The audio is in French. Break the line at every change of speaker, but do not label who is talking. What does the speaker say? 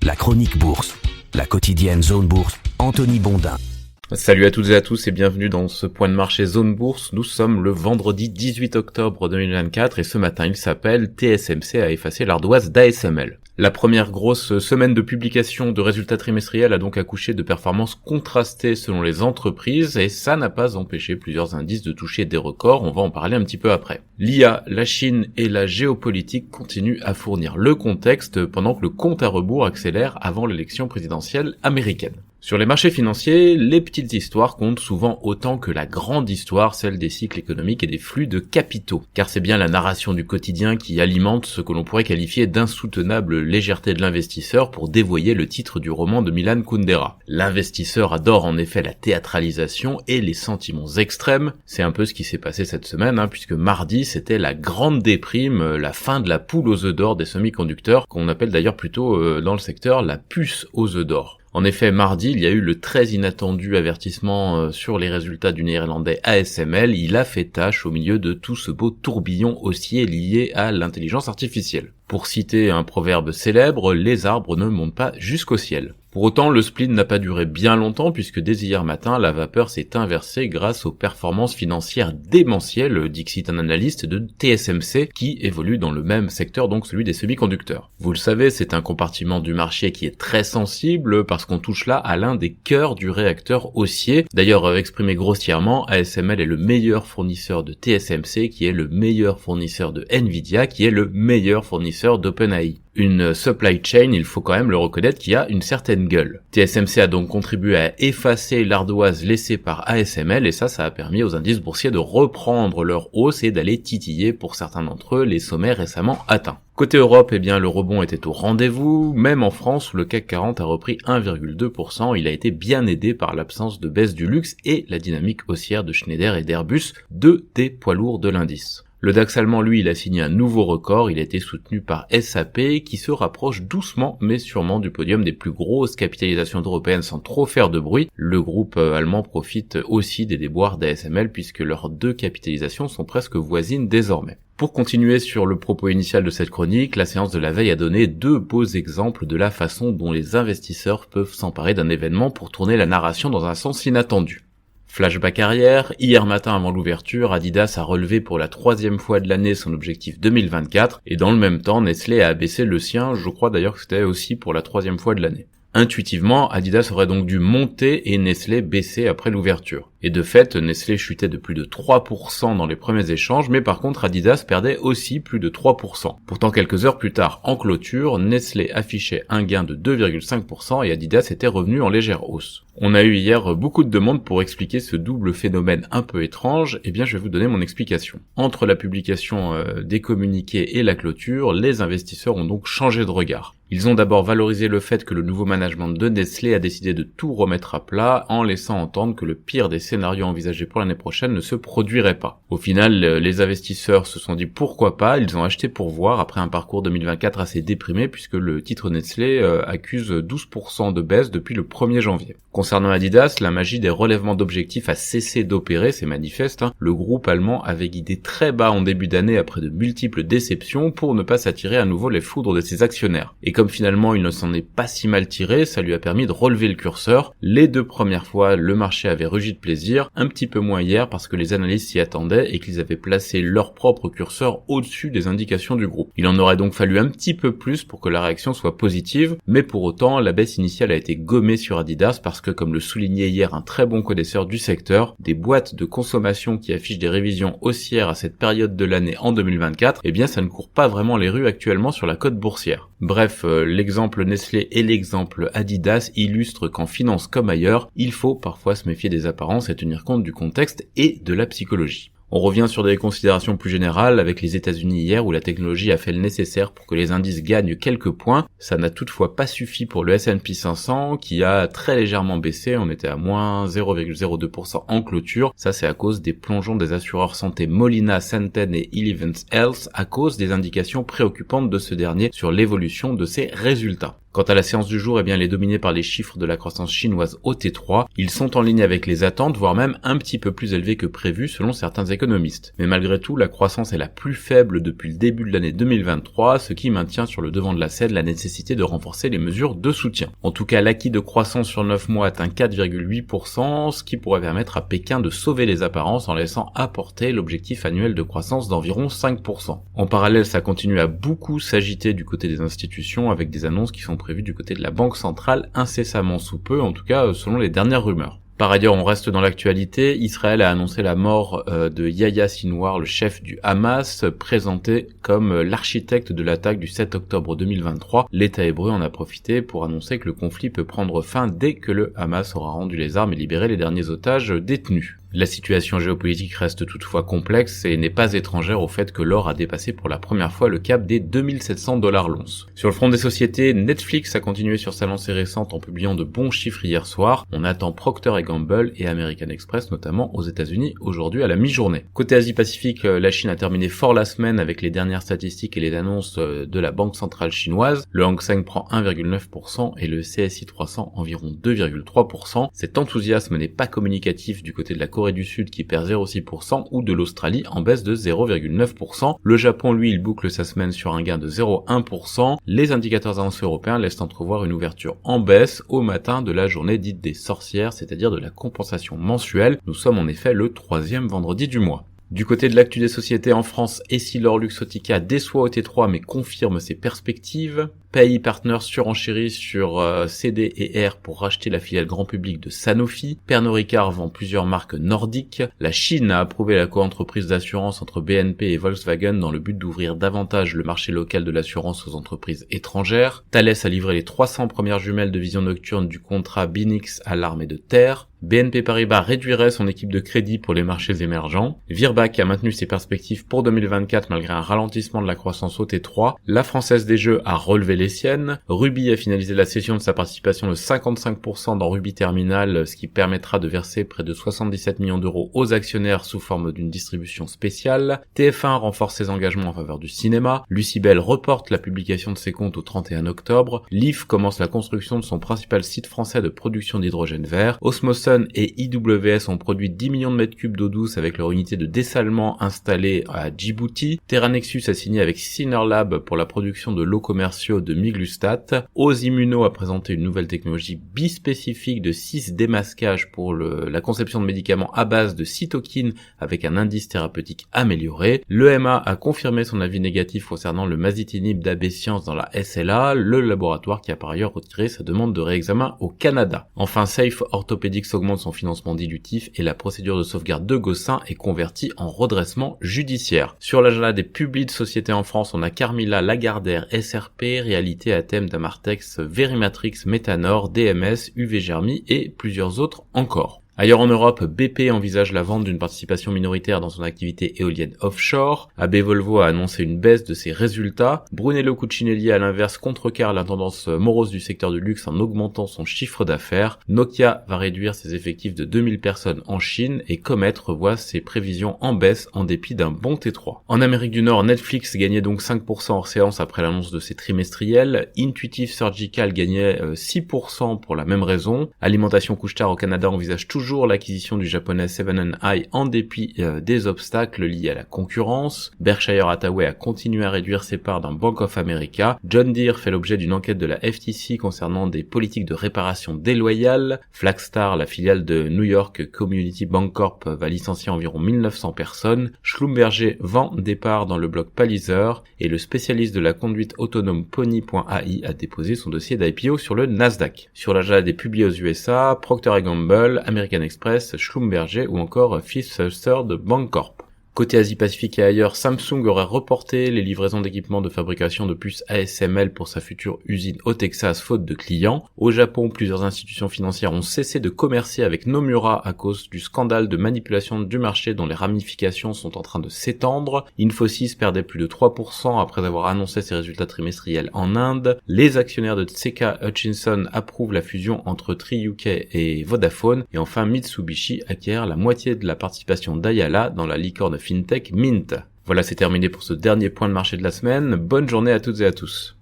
La chronique bourse, la quotidienne Zone Bourse, Anthony Bondin.
Salut à toutes et à tous et bienvenue dans ce point de marché Zone Bourse. Nous sommes le vendredi 18 octobre 2024 et ce matin il s'appelle TSMC a effacé l'ardoise d'ASML. La première grosse semaine de publication de résultats trimestriels a donc accouché de performances contrastées selon les entreprises et ça n'a pas empêché plusieurs indices de toucher des records, on va en parler un petit peu après. L'IA, la Chine et la géopolitique continuent à fournir le contexte pendant que le compte à rebours accélère avant l'élection présidentielle américaine. Sur les marchés financiers, les petites histoires comptent souvent autant que la grande histoire, celle des cycles économiques et des flux de capitaux. Car c'est bien la narration du quotidien qui alimente ce que l'on pourrait qualifier d'insoutenable légèreté de l'investisseur pour dévoyer le titre du roman de Milan Kundera. L'investisseur adore en effet la théâtralisation et les sentiments extrêmes. C'est un peu ce qui s'est passé cette semaine, puisque mardi c'était la grande déprime, la fin de la poule aux œufs d'or des semi-conducteurs, qu'on appelle d'ailleurs plutôt dans le secteur la puce aux œufs d'or. En effet, mardi, il y a eu le très inattendu avertissement sur les résultats du néerlandais ASML. Il a fait tache au milieu de tout ce beau tourbillon haussier lié à l'intelligence artificielle. Pour citer un proverbe célèbre, les arbres ne montent pas jusqu'au ciel. Pour autant, le spleen n'a pas duré bien longtemps puisque dès hier matin, la vapeur s'est inversée grâce aux performances financières démentielles, dixit un analyste de TSMC qui évolue dans le même secteur, donc celui des semi-conducteurs. Vous le savez, c'est un compartiment du marché qui est très sensible parce qu'on touche là à l'un des cœurs du réacteur haussier. D'ailleurs, exprimé grossièrement, ASML est le meilleur fournisseur de TSMC qui est le meilleur fournisseur de Nvidia qui est le meilleur fournisseur d'OpenAI. Une supply chain, il faut quand même le reconnaître, qui a une certaine gueule. TSMC a donc contribué à effacer l'ardoise laissée par ASML et ça a permis aux indices boursiers de reprendre leur hausse et d'aller titiller pour certains d'entre eux les sommets récemment atteints. Côté Europe, le rebond était au rendez-vous, même en France où le CAC 40 a repris 1,2%, il a été bien aidé par l'absence de baisse du luxe et la dynamique haussière de Schneider et d'Airbus, deux des poids lourds de l'indice. Le DAX allemand, lui, il a signé un nouveau record, il a été soutenu par SAP, qui se rapproche doucement mais sûrement du podium des plus grosses capitalisations européennes sans trop faire de bruit. Le groupe allemand profite aussi des déboires d'ASML puisque leurs deux capitalisations sont presque voisines désormais. Pour continuer sur le propos initial de cette chronique, la séance de la veille a donné deux beaux exemples de la façon dont les investisseurs peuvent s'emparer d'un événement pour tourner la narration dans un sens inattendu. Flashback arrière, hier matin avant l'ouverture, Adidas a relevé pour la troisième fois de l'année son objectif 2024 et dans le même temps, Nestlé a abaissé le sien, je crois d'ailleurs que c'était aussi pour la troisième fois de l'année. Intuitivement, Adidas aurait donc dû monter et Nestlé baisser après l'ouverture. Et de fait, Nestlé chutait de plus de 3% dans les premiers échanges, mais par contre Adidas perdait aussi plus de 3%. Pourtant, quelques heures plus tard, en clôture, Nestlé affichait un gain de 2,5% et Adidas était revenu en légère hausse. On a eu hier beaucoup de demandes pour expliquer ce double phénomène un peu étrange, je vais vous donner mon explication. Entre la publication des communiqués et la clôture, les investisseurs ont donc changé de regard. Ils ont d'abord valorisé le fait que le nouveau management de Nestlé a décidé de tout remettre à plat en laissant entendre que le pire des scénarios envisagés pour l'année prochaine ne se produirait pas. Au final, les investisseurs se sont dit pourquoi pas, ils ont acheté pour voir après un parcours 2024 assez déprimé puisque le titre Nestlé accuse 12% de baisse depuis le 1er janvier. Concernant Adidas, la magie des relèvements d'objectifs a cessé d'opérer, c'est manifeste. Le groupe allemand avait guidé très bas en début d'année après de multiples déceptions pour ne pas s'attirer à nouveau les foudres de ses actionnaires. Et comme finalement il ne s'en est pas si mal tiré, ça lui a permis de relever le curseur. Les deux premières fois, le marché avait rugi de plaisir, un petit peu moins hier parce que les analystes s'y attendaient et qu'ils avaient placé leur propre curseur au-dessus des indications du groupe. Il en aurait donc fallu un petit peu plus pour que la réaction soit positive, mais pour autant, la baisse initiale a été gommée sur Adidas parce que, comme le soulignait hier un très bon connaisseur du secteur, des boîtes de consommation qui affichent des révisions haussières à cette période de l'année en 2024, ça ne court pas vraiment les rues actuellement sur la cote boursière. Bref, l'exemple Nestlé et l'exemple Adidas illustrent qu'en finance comme ailleurs, il faut parfois se méfier des apparences et tenir compte du contexte et de la psychologie. On revient sur des considérations plus générales avec les États-Unis hier où la technologie a fait le nécessaire pour que les indices gagnent quelques points. Ça n'a toutefois pas suffi pour le S&P 500 qui a très légèrement baissé, on était à moins 0,02% en clôture. Ça c'est à cause des plongeons des assureurs santé Molina, Santen et Elevance Health à cause des indications préoccupantes de ce dernier sur l'évolution de ses résultats. Quant à la séance du jour, elle est dominée par les chiffres de la croissance chinoise au T3. Ils sont en ligne avec les attentes, voire même un petit peu plus élevés que prévu selon certains économistes. Mais malgré tout, la croissance est la plus faible depuis le début de l'année 2023, ce qui maintient sur le devant de la scène la nécessité de renforcer les mesures de soutien. En tout cas, l'acquis de croissance sur 9 mois atteint 4,8%, ce qui pourrait permettre à Pékin de sauver les apparences en laissant apporter l'objectif annuel de croissance d'environ 5%. En parallèle, ça continue à beaucoup s'agiter du côté des institutions avec des annonces qui sont prévues du côté de la Banque centrale incessamment sous peu, en tout cas selon les dernières rumeurs. Par ailleurs, on reste dans l'actualité, Israël a annoncé la mort de Yahya Sinwar, le chef du Hamas, présenté comme l'architecte de l'attaque du 7 octobre 2023. L'État hébreu en a profité pour annoncer que le conflit peut prendre fin dès que le Hamas aura rendu les armes et libéré les derniers otages détenus. La situation géopolitique reste toutefois complexe et n'est pas étrangère au fait que l'or a dépassé pour la première fois le cap des 2700$ l'once. Sur le front des sociétés, Netflix a continué sur sa lancée récente en publiant de bons chiffres hier soir. On attend Procter & Gamble et American Express notamment aux États-Unis aujourd'hui à la mi-journée. Côté Asie-Pacifique, la Chine a terminé fort la semaine avec les dernières statistiques et les annonces de la Banque centrale chinoise. Le Hang Seng prend 1,9% et le CSI 300 environ 2,3%. Cet enthousiasme n'est pas communicatif du côté de la Corée du Sud qui perd 0,6% ou de l'Australie en baisse de 0,9%. Le Japon, lui, il boucle sa semaine sur un gain de 0,1%. Les indicateurs avancés européens laissent entrevoir une ouverture en baisse au matin de la journée dite des sorcières, c'est-à-dire de la compensation mensuelle. Nous sommes en effet le 3e vendredi du mois. Du côté de l'actu des sociétés en France, Essilor Luxottica déçoit au T3 mais confirme ses perspectives. PAI Partners surenchérit sur CD et R pour racheter la filiale grand public de Sanofi. Pernod Ricard vend plusieurs marques nordiques. La Chine a approuvé la coentreprise d'assurance entre BNP et Volkswagen dans le but d'ouvrir davantage le marché local de l'assurance aux entreprises étrangères. Thales a livré les 300 premières jumelles de vision nocturne du contrat Binix à l'armée de terre. BNP Paribas réduirait son équipe de crédit pour les marchés émergents. Virbac a maintenu ses perspectives pour 2024 malgré un ralentissement de la croissance au T3. La Française des Jeux a relevé les siennes. Ruby a finalisé la cession de sa participation de 55% dans Ruby Terminal, ce qui permettra de verser près de 77 millions d'euros aux actionnaires sous forme d'une distribution spéciale. TF1 renforce ses engagements en faveur du cinéma. Lucibel reporte la publication de ses comptes au 31 octobre. Leaf commence la construction de son principal site français de production d'hydrogène vert. Osmosun et IWS ont produit 10 millions de mètres cubes d'eau douce avec leur unité de dessalement installée à Djibouti. Terranexus a signé avec Synerlab pour la production de lots commerciaux de Miglustat. Osimmuno a présenté une nouvelle technologie bispécifique de 6 démasquages pour la conception de médicaments à base de cytokine avec un indice thérapeutique amélioré. L'EMA a confirmé son avis négatif concernant le masitinib d'AB Science dans la SLA, le laboratoire qui a par ailleurs retiré sa demande de réexamen au Canada. Enfin, Safe Orthopedics augmente son financement dilutif et la procédure de sauvegarde de Gossin est convertie en redressement judiciaire. Sur l'agenda des publis de sociétés en France, on a Carmila, Lagardère, SRP, Réalité, Athème, Damartex, Verimatrix, Metanor, DMS, UV Germi et plusieurs autres encore. Ailleurs en Europe, BP envisage la vente d'une participation minoritaire dans son activité éolienne offshore. AB Volvo a annoncé une baisse de ses résultats. Brunello Cucinelli, à l'inverse, contrecarre la tendance morose du secteur du luxe en augmentant son chiffre d'affaires. Nokia va réduire ses effectifs de 2000 personnes en Chine et Comet revoit ses prévisions en baisse en dépit d'un bon T3. En Amérique du Nord, Netflix gagnait donc 5% hors séance après l'annonce de ses trimestriels. Intuitive Surgical gagnait 6% pour la même raison. Alimentation Couche-Tard au Canada envisage toujours l'acquisition du japonais Seven & i en dépit des obstacles liés à la concurrence. Berkshire Hathaway a continué à réduire ses parts dans Bank of America. John Deere fait l'objet d'une enquête de la FTC concernant des politiques de réparation déloyales. Flagstar, la filiale de New York Community Bank Corp, va licencier environ 1900 personnes. Schlumberger vend des parts dans le bloc Palliser et le spécialiste de la conduite autonome Pony.ai a déposé son dossier d'IPO sur le Nasdaq. Sur l'agenda des publiés aux USA, Procter & Gamble, American Express, Schlumberger ou encore Fifth Third Bank Corp. Côté Asie-Pacifique et ailleurs, Samsung aurait reporté les livraisons d'équipements de fabrication de puces ASML pour sa future usine au Texas faute de clients. Au Japon, plusieurs institutions financières ont cessé de commercer avec Nomura à cause du scandale de manipulation du marché dont les ramifications sont en train de s'étendre. Infosys perdait plus de 3% après avoir annoncé ses résultats trimestriels en Inde. Les actionnaires de Tseka Hutchinson approuvent la fusion entre Tri UK et Vodafone. Et enfin, Mitsubishi acquiert la moitié de la participation d'Ayala dans la licorne FinTech Mint. Voilà, c'est terminé pour ce dernier point de marché de la semaine. Bonne journée à toutes et à tous.